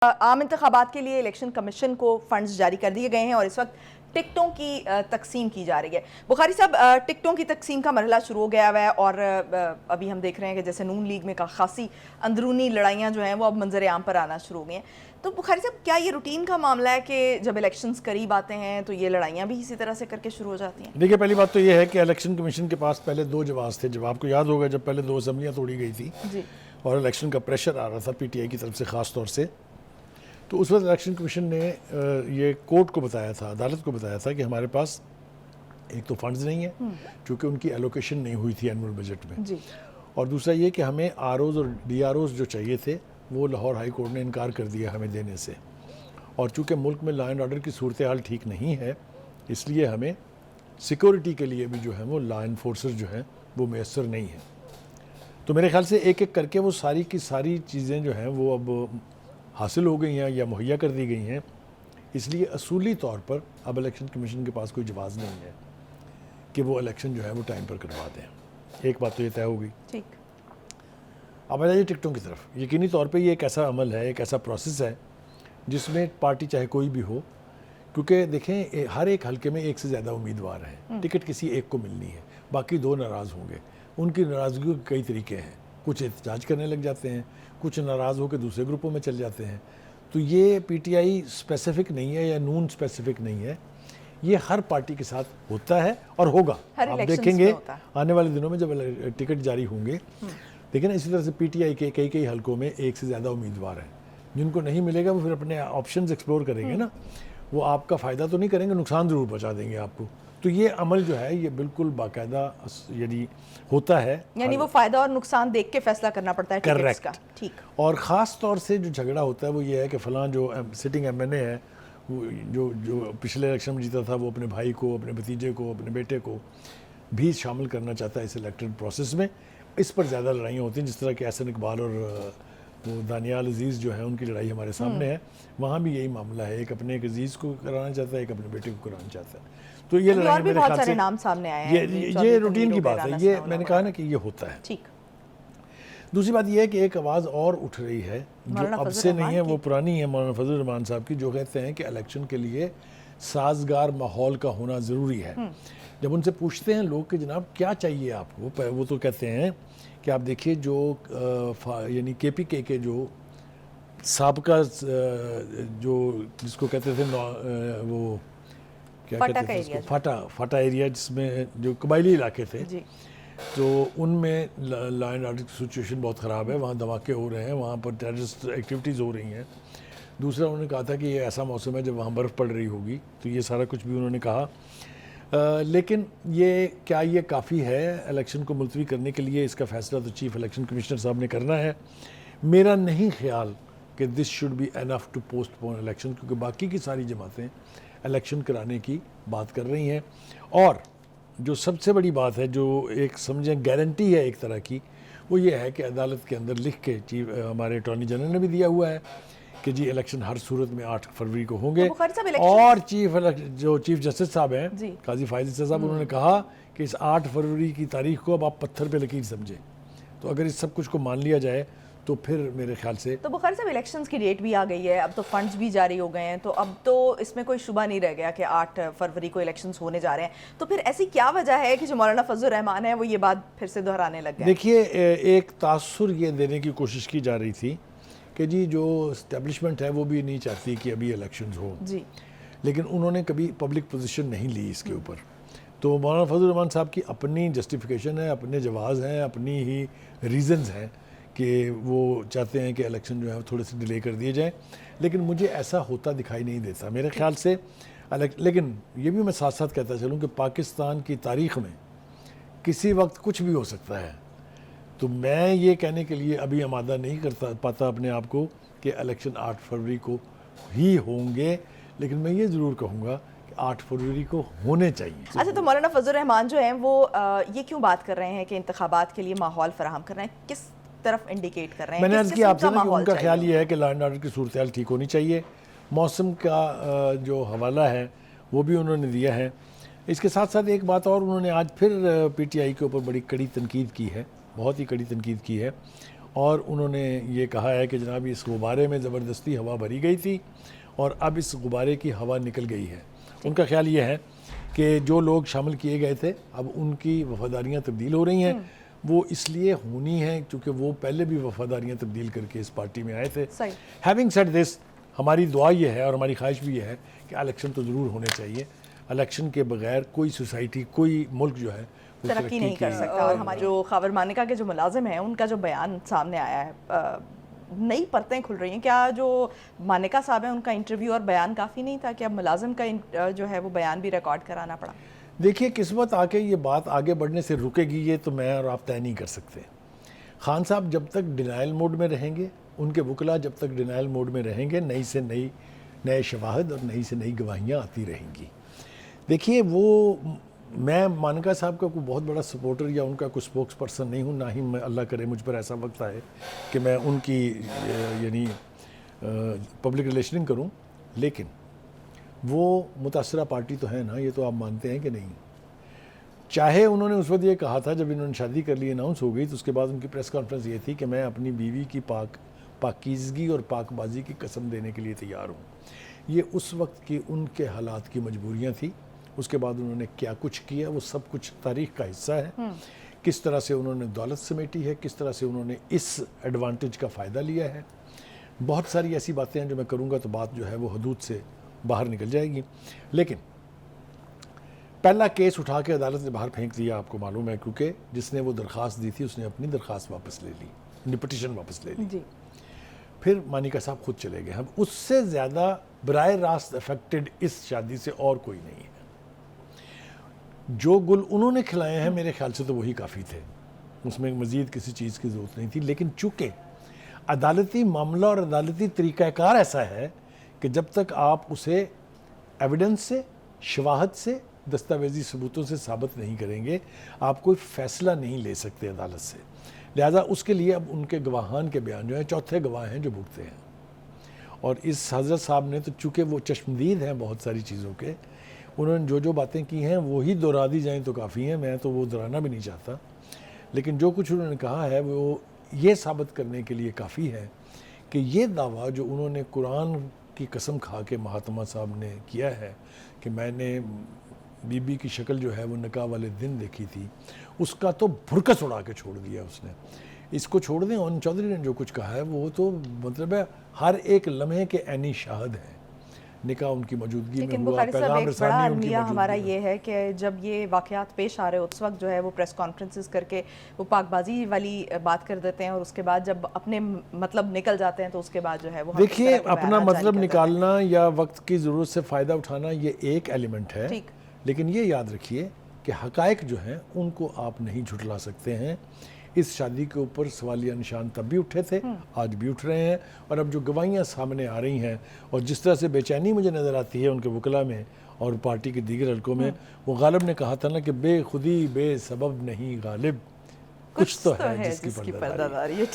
आम इंतखाबात के लिए इलेक्शन कमीशन को फंड्स जारी कर दिए गए हैं और इस वक्त टिकटों की तकसीम की जा रही है। बुखारी साहब, टिकटों की तकसीम का मरहला शुरू हो गया हुआ है और अभी हम देख रहे हैं कि जैसे नून लीग में खासी अंदरूनी लड़ाइयाँ जो हैं वो अब मंजर आम पर आना शुरू हो गई हैं। तो बुखारी साहब, क्या ये रूटीन का मामला है कि जब इलेक्शंस करीब आते हैं तो ये लड़ाइयाँ भी इसी तरह से करके शुरू हो जाती हैं? देखिए, पहली बात तो ये है कि इलेक्शन कमीशन के पास पहले दो जवाब थे। जब आपको याद होगा, जब पहले 2 असम्बलियाँ तोड़ी गई थी जी। और इलेक्शन का प्रेशर आ रहा था पीटीआई की तरफ से ख़ास तौर से, तो उस वक्त इलेक्शन कमीशन ने ये कोर्ट को बताया था, अदालत को बताया था कि हमारे पास एक तो फंड्स नहीं है क्योंकि उनकी एलोकेशन नहीं हुई थी एनुअल बजट में जी। और दूसरा ये कि हमें आरओज और डीआरओज जो चाहिए थे वो लाहौर हाई कोर्ट ने इनकार कर दिया हमें देने से। और चूँकि मुल्क में लॉ एंड ऑर्डर की सूरत हाल ठीक नहीं है, इसलिए हमें सिक्योरिटी के लिए भी जो है वो लॉ इन्फोर्सर जो हैं वो मैसर नहीं है। तो मेरे ख्याल से एक एक करके वो सारी की सारी चीज़ें जो हैं वो अब हासिल हो गई हैं या मुहैया कर दी गई हैं। इसलिए असूली तौर पर अब इलेक्शन कमीशन के पास कोई जवाज़ नहीं है कि वो इलेक्शन जो है वो टाइम पर करवा दें। एक बात तो ये तय हो गई। ठीक। अब आ जाइए टिकटों की तरफ। यकीनी तौर पे ये एक ऐसा अमल है, एक ऐसा प्रोसेस है जिसमें पार्टी चाहे कोई भी हो, क्योंकि देखें हर एक हलके में एक से ज़्यादा उम्मीदवार हैं, टिकट किसी एक को मिलनी है, बाकी 2 नाराज़ होंगे। उनकी नाराज़गी के कई तरीके हैं, कुछ एहतजाज करने लग जाते हैं, कुछ नाराज़ होकर दूसरे ग्रुपों में चले जाते हैं। तो ये पीटीआई स्पेसिफिक नहीं है या नून स्पेसिफिक नहीं है, ये हर पार्टी के साथ होता है और होगा। आप देखेंगे आने वाले दिनों में जब टिकट जारी होंगे, देखिए ना, इसी तरह से पीटीआई के कई कई हलकों में एक से ज़्यादा उम्मीदवार हैं। जिनको नहीं मिलेगा वो फिर अपने ऑप्शंस एक्सप्लोर करेंगे ना, वो आपका फ़ायदा तो नहीं करेंगे, नुकसान ज़रूर पहुँचा देंगे आपको। तो ये अमल जो है ये बिल्कुल बाकायदा यदि होता है, यानी वो फ़ायदा और नुकसान देख के फैसला करना पड़ता है टिकट्स का। ठीक। और ख़ास तौर से जो झगड़ा होता है वो ये है कि फ़लाँ जो सिटिंग एमएनए है, वो जो पिछले इलेक्शन में जीता था, वो अपने भाई को, अपने भतीजे को, अपने बेटे को भी शामिल करना चाहता है इस इलेक्टेड प्रोसेस में। इस पर ज़्यादा लड़ाइयाँ होती हैं, जिस तरह के एहसन इकबाल और वो दानियाल अजीज़ जो है उनकी लड़ाई हमारे सामने है। वहाँ भी यही मामला है, एक अपने एक अजीज़ को कराना चाहता है, एक अपने बेटे को कराना चाहता है। तो ये लड़ाई मेरे ख्याल से नाम सामने आए हैं, ये रूटीन की बात है, ये मैंने कहा ना कि ये होता है। ठीक। दूसरी बात ये है कि एक आवाज़ और उठ रही है जो अब से नहीं है, वो पुरानी है, मौलाना फजल रहमान साहब की, जो कहते हैं कि इलेक्शन के लिए साजगार माहौल का होना ज़रूरी है। जब उनसे पूछते हैं लोग कि जनाब क्या चाहिए आपको, वो तो कहते हैं कि आप देखिए जो यानी केपीके के जो साबका जो जिसको कहते थे वो क्या कहते थे उसको, फाटा एरिया, जिसमें जो कबायली इलाके थे, तो उनमें लॉ एंड ऑर्डर की सिचुएशन बहुत ख़राब है, वहाँ धमाके हो रहे हैं, वहाँ पर टेररिस्ट एक्टिविटीज़ हो रही हैं। दूसरा उन्होंने कहा था कि ये ऐसा मौसम है जब वहाँ बर्फ़ पड़ रही होगी, तो ये सारा कुछ भी उन्होंने कहा। लेकिन क्या ये काफ़ी है इलेक्शन को मुलतवी करने के लिए? इसका फ़ैसला तो चीफ इलेक्शन कमिश्नर साहब ने करना है। मेरा नहीं ख्याल कि this should be enough to postpone election, क्योंकि बाकी की सारी जमातें इलेक्शन कराने की बात कर रही हैं। और जो सबसे बड़ी बात है, जो एक समझें गारंटी है एक तरह की, वो ये है कि अदालत के अंदर लिख के हमारे अटॉर्नी जनरल ने भी दिया हुआ है कि जी इलेक्शन हर सूरत में 8 फरवरी को होंगे। तो और चीफ जस्टिस साहब हैं काजी फायद साहब, उन्होंने कहा कि इस 8 फरवरी की तारीख को अब आप पत्थर पे लकीर समझें। तो अगर इस सब कुछ को मान लिया जाए तो फिर मेरे ख्याल से तो बुखारी साहब इलेक्शंस की डेट भी आ गई है, अब तो फंड्स भी जारी हो गए हैं, तो अब तो इसमें कोई शुबा नहीं रह गया कि 8 फरवरी को इलेक्शंस होने जा रहे हैं। तो फिर ऐसी क्या वजह है कि जो मौलाना फजल रहमान है वो ये बात फिर से दोहराने लग गए? देखिए, एक तासुर ये देने की कोशिश की जा रही थी कि जी जो इस्टेब्लिशमेंट है वो भी नहीं चाहती कि अभी इलेक्शंस हो जी, लेकिन उन्होंने कभी पब्लिक पोजीशन नहीं ली इसके ऊपर। तो मौलाना फजल रहमान साहब की अपनी जस्टिफिकेशन है, अपने जवाज़ हैं, अपनी ही रीज़न्स हैं कि वो चाहते हैं कि इलेक्शन जो है थोड़े से डिले कर दिए जाएं, लेकिन मुझे ऐसा होता दिखाई नहीं देता मेरे ख्याल से। लेकिन ये भी मैं साथ साथ कहता चलूँ कि पाकिस्तान की तारीख़ में किसी वक्त कुछ भी हो सकता है। तो मैं ये कहने के लिए अभी आमादा नहीं करता पाता अपने आप को कि इलेक्शन 8 फरवरी को ही होंगे, लेकिन मैं ये ज़रूर कहूँगा कि 8 फरवरी को होने चाहिए। अच्छा, तो मौलाना फजल रहमान जो हैं वो ये क्यों बात कर रहे हैं कि इंतखाबात के लिए माहौल फराहम कर रहे हैं? किस तरफ इंडिकेट कर रहे हैं? मैंने अर्ज़ किया आपसे ना कि उनका ख्याल ये है कि लॉ एंड ऑर्डर की सूरत हाल ठीक होनी चाहिए। मौसम का जो हवाला है वो भी उन्होंने दिया है। इसके साथ साथ एक बात और, उन्होंने आज फिर पीटीआई के ऊपर बड़ी कड़ी तनकीद की है, बहुत ही कड़ी तनकीद की है, और उन्होंने ये कहा है कि जनाब इस गुब्बारे में ज़बरदस्ती हवा भरी गई थी और अब इस गुब्बारे की हवा निकल गई है। उनका ख्याल ये है कि जो लोग शामिल किए गए थे अब उनकी वफादारियाँ तब्दील हो रही हैं। वो इसलिए होनी है क्योंकि वो पहले भी वफादारियाँ तब्दील करके इस पार्टी में आए थे। हैविंग सेड दिस, हमारी दुआ ये है और हमारी ख्वाहिश भी ये है कि इलेक्शन तो ज़रूर होने चाहिए। इलेक्शन के बगैर कोई सोसाइटी, कोई मुल्क जो है तरक्की नहीं कर सकता। और हमारे जो खबर मानिका के जो मुलाजिम हैं उनका जो बयान सामने आया है, नई परतें खुल रही हैं। क्या जो मानिका साहब हैं उनका इंटरव्यू और बयान काफ़ी नहीं था कि अब मुलाजिम का जो है वो बयान भी रिकॉर्ड कराना पड़ा? देखिए, किस्मत आके ये बात आगे बढ़ने से रुकेगी ये तो मैं और आप तय नहीं कर सकते। खान साहब जब तक डिनाइल मोड में रहेंगे, उनके वकला जब तक डिनाइल मोड में रहेंगे, नई से नए शवाहद और नई से नई गवाहियाँ आती रहेंगी। देखिए, वो मैं मानिका साहब का कोई बहुत बड़ा सपोर्टर या उनका कोई स्पोक्स पर्सन नहीं हूँ, ना ही मैं, अल्लाह करे मुझ पर ऐसा वक्त आए कि मैं उनकी यानी पब्लिक रिलेशनिंग करूँ, लेकिन वो मुतासरा पार्टी तो है ना, ये तो आप मानते हैं कि नहीं। चाहे उन्होंने उस वक्त ये कहा था जब इन्होंने शादी कर ली, अनाउंस हो गई, तो उसके बाद उनकी प्रेस कॉन्फ्रेंस ये थी कि मैं अपनी बीवी की पाकीज़गी और पाकबाजी की कसम देने के लिए तैयार हूँ। ये उस वक्त की उनके हालात की मजबूरियाँ थी। उसके बाद उन्होंने क्या कुछ किया वो सब कुछ तारीख़ का हिस्सा है। किस तरह से उन्होंने दौलत समेटी है, किस तरह से उन्होंने इस एडवांटेज का फ़ायदा लिया है। बहुत सारी ऐसी बातें हैं जो मैं करूँगा तो बात जो है वो हदूद से बाहर निकल जाएगी। लेकिन पहला केस उठा के अदालत ने बाहर फेंक दिया, आपको मालूम है, क्योंकि जिसने वो दरख्वास्त दी थी उसने अपनी दरख्वास्त वापस ले ली, पिटीशन वापस ले ली जी। फिर मानिका साहब खुद चले गए। हम उससे ज़्यादा बराह रास्त अफेक्टेड इस शादी से और कोई नहीं है। जो गुल उन्होंने खिलाए हैं मेरे ख्याल से तो वही काफ़ी थे, उसमें मज़ीद किसी चीज़ की ज़रूरत नहीं थी। लेकिन चूँकि अदालती मामला और अदालती तरीक़ाकार ऐसा है कि जब तक आप उसे एविडेंस से, शवाहद से, दस्तावेजी सबूतों से साबित नहीं करेंगे, आप कोई फ़ैसला नहीं ले सकते अदालत से। लिहाजा उसके लिए अब उनके गवाहान के बयान जो हैं, चौथे गवाह हैं जो भुगते हैं। और इस हज़रत साहब ने तो चूँकि वो चश्मदीद हैं बहुत सारी चीज़ों के, उन्होंने जो बातें की हैं वही दोहरा दी जाएँ तो काफ़ी हैं, मैं तो वो दोहराना भी नहीं चाहता। लेकिन जो कुछ उन्होंने कहा है वो ये साबित करने के लिए काफ़ी है कि ये दावा जो उन्होंने कुरान की कसम खा के महात्मा साहब ने किया है कि मैंने बीबी की शक्ल जो है वो निकाह वाले दिन देखी थी, उसका तो भुरकस उड़ा के छोड़ दिया उसने। इसको छोड़ दें, और चौधरी ने जो कुछ कहा है वो तो मतलब है हर एक लम्हे के ऐनी शाहद हैं। निकाह उनकी मौजूदगी में हुआ, पैगाम रसानी उनकी मौजूदगी हमारा ये है कि जब ये वाक़यात पेश आ रहे हो उस वक्त जो है वो प्रेस कॉन्फ्रेंसेस करके वो पाकबाजी वाली बात कर देते हैं और उसके बाद जब अपने मतलब निकल जाते हैं तो उसके बाद जो है वो, देखिए, अपना मतलब निकालना या वक्त की ज़रूरत से फ़ायदा उठाना ये एक एलिमेंट है, लेकिन ये याद रखिए कि हक़ाइक़ जो हैं उनको आप नहीं झुठला सकते हैं। इस शादी के ऊपर सवालिया निशान तब भी उठे थे, आज भी उठ रहे हैं, और अब जो गवाहियाँ सामने आ रही हैं और जिस तरह से बेचैनी मुझे नज़र आती है उनके वकला में और पार्टी के दीगर हलकों में, वो गालिब ने कहा था ना कि बेखुदी बेसबब नहीं गालिब, कुछ तो है जिसकी पर्दादारी।